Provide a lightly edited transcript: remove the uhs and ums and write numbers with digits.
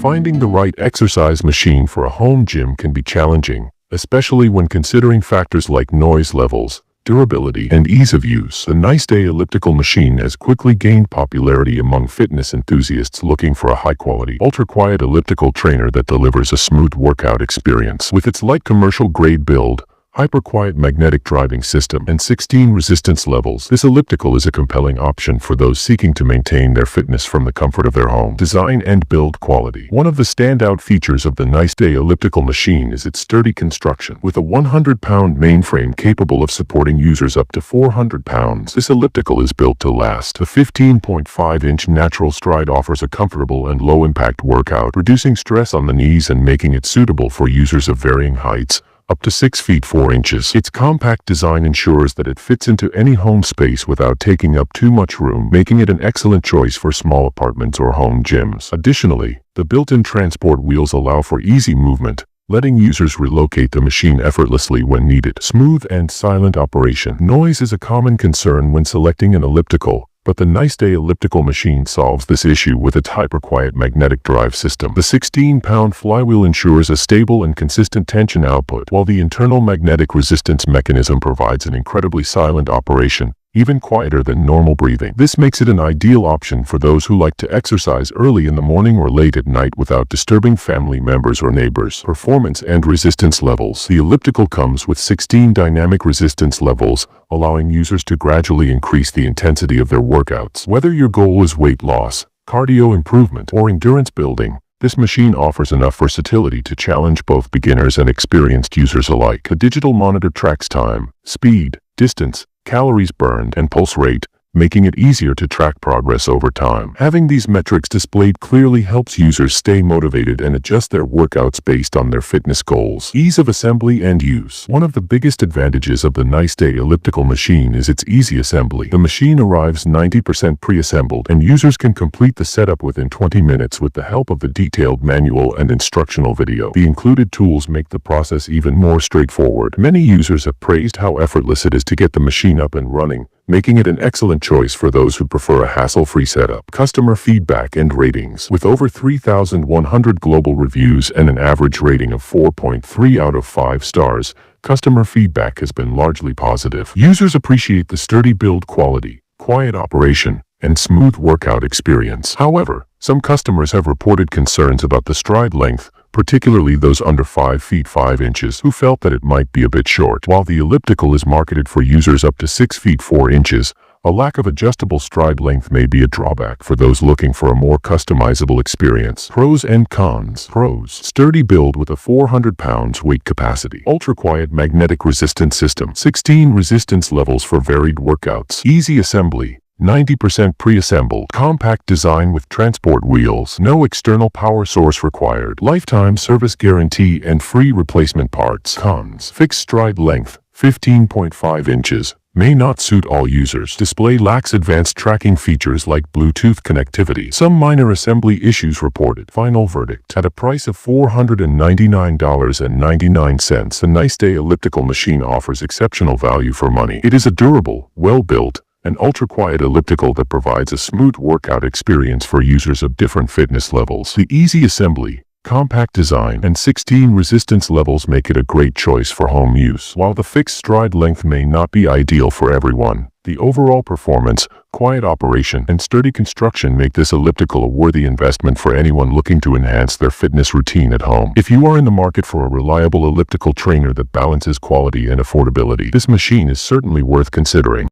Finding the right exercise machine for a home gym can be challenging, especially when considering factors like noise levels, durability, and ease of use. The Niceday Elliptical machine has quickly gained popularity among fitness enthusiasts looking for a high-quality, ultra-quiet elliptical trainer that delivers a smooth workout experience. With its light commercial-grade build, hyper-quiet magnetic driving system, and 16 resistance levels, this elliptical is a compelling option for those seeking to maintain their fitness from the comfort of their home. Design and build quality. One of the standout features of the Niceday Elliptical machine is its sturdy construction. With a 100-pound mainframe capable of supporting users up to 400 pounds, this elliptical is built to last. The 15.5-inch natural stride offers a comfortable and low-impact workout, reducing stress on the knees and making it suitable for users of varying heights, up to 6 feet 4 inches. Its compact design ensures that it fits into any home space without taking up too much room, making it an excellent choice for small apartments or home gyms. Additionally, the built-in transport wheels allow for easy movement, letting users relocate the machine effortlessly when needed. Smooth and silent operation. Noise is a common concern when selecting an elliptical, but the Niceday Elliptical machine solves this issue with its hyper-quiet magnetic drive system. The 16-pound flywheel ensures a stable and consistent tension output, while the internal magnetic resistance mechanism provides an incredibly silent operation, even quieter than normal breathing. This makes it an ideal option for those who like to exercise early in the morning or late at night without disturbing family members or neighbors. Performance and resistance levels. The elliptical comes with 16 dynamic resistance levels, allowing users to gradually increase the intensity of their workouts. Whether your goal is weight loss, cardio improvement, or endurance building, this machine offers enough versatility to challenge both beginners and experienced users alike. A digital monitor tracks time, speed, distance, calories burned, and pulse rate, making it easier to track progress over time. Having these metrics displayed clearly helps users stay motivated and adjust their workouts based on their fitness goals. Ease of assembly and use. One of the biggest advantages of the Niceday Elliptical machine is its easy assembly. The machine arrives 90% pre-assembled, and users can complete the setup within 20 minutes with the help of the detailed manual and instructional video. The included tools make the process even more straightforward. Many users have praised how effortless it is to get the machine up and running, making it an excellent choice for those who prefer a hassle-free setup. Customer feedback and ratings. With over 3,100 global reviews and an average rating of 4.3 out of 5 stars, customer feedback has been largely positive. Users appreciate the sturdy build quality, quiet operation, and smooth workout experience. However, some customers have reported concerns about the stride length, particularly those under 5 feet 5 inches, who felt that it might be a bit short. While the elliptical is marketed for users up to 6 feet 4 inches, a lack of adjustable stride length may be a drawback for those looking for a more customizable experience. Pros and cons. Pros. Sturdy build with a 400 pounds weight capacity. Ultra-quiet magnetic resistance system. 16 resistance levels for varied workouts. Easy assembly. 90% pre-assembled. Compact design with transport wheels. No external power source required. Lifetime service guarantee and free replacement parts. Cons. Fixed stride length, 15.5 inches. May not suit all users. Display lacks advanced tracking features like Bluetooth connectivity. Some minor assembly issues reported. Final verdict. At a price of $499.99, the Niceday Elliptical machine offers exceptional value for money. It is a durable, well-built, an ultra-quiet elliptical that provides a smooth workout experience for users of different fitness levels. The easy assembly, compact design, and 16 resistance levels make it a great choice for home use. While the fixed stride length may not be ideal for everyone, the overall performance, quiet operation, and sturdy construction make this elliptical a worthy investment for anyone looking to enhance their fitness routine at home. If you are in the market for a reliable elliptical trainer that balances quality and affordability, this machine is certainly worth considering.